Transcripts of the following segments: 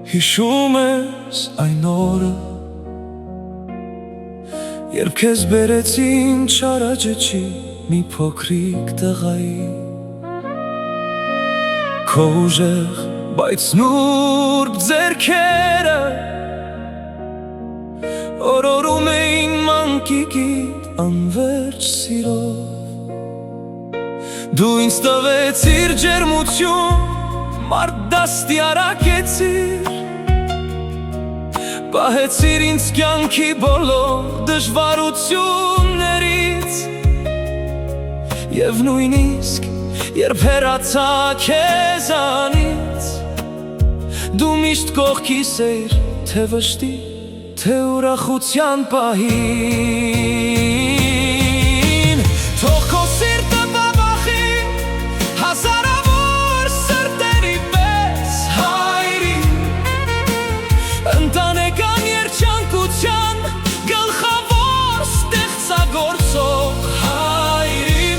Հիշում ես այն օրը, երբ քեզ բերեցին Չարաջջի մի փոքրիկ տղայի, քո ուժեղ բայց նուրբ ձեռքերը օրորում էին մանկիկիդ անվերջ սիրով։ Դու ինձ տվեցիր ջերմություն, մարդ դաստիարակեցիր, պահեցիր ինձ կյանքի բոլոր դժվարություններից, և նույնիսկ երբ հեռացա քեզանից, դու միշտ կողքիս էիր, թե վշտի, թե ուրախության պահին։ Թող քո սիրտը բաբախի հազարավոր սրտերի պես, հայրի, ընտանեկան երջանկության գլխավոր ստեղծագործող, հայրի,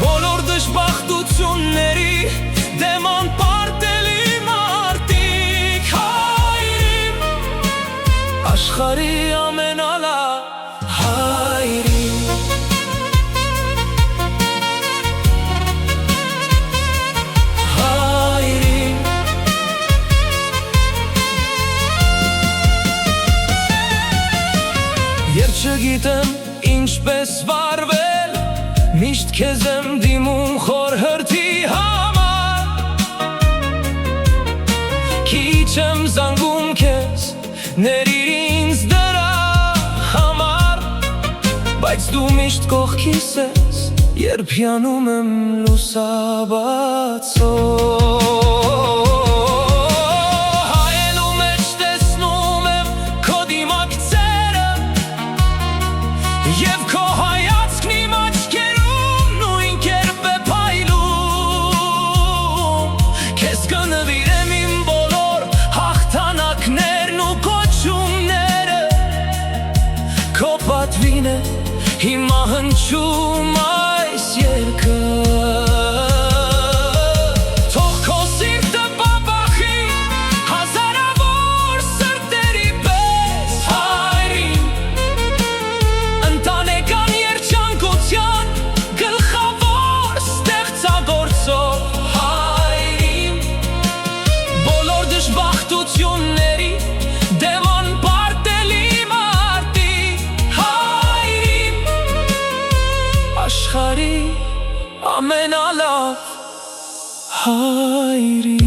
բոլոր դժբախտությունների դեմ անպարտելի մարտիկ, հայրի, աշխարհի ամենալավ հայրի։ Երբ չգիտեմ ինչպես վարվել, միշտ քեզ եմ դիմում խոր հրթի համար, քիչ եմ զանգում քեզ, ներիր ինձ դրա համար, բայց դու միշտ կողքիս ես, երբ հիանում եմ լուսաբացող։ Հայելու մեջ տեսնում եմ քո դիմակցերը, և քո հայացքն իմ աչքերում նույն կերպ է փայլում, քեզ կնվիրեմ իմ բոլոր հաղթանակներն ու կոչումները, քո պատվին է հիմա հնչում այս երգը։ Թող քո սիրտը բաբախի հազարավոր սրտերի պես, հայրի, ընտանեկան երջանկության գլխավոր ստեղծագործող, հայրի, բոլոր դժբախտությունների դեմ անպարտելի մարտիկ, հայրի, աշխարհի ամենալավ հայրի։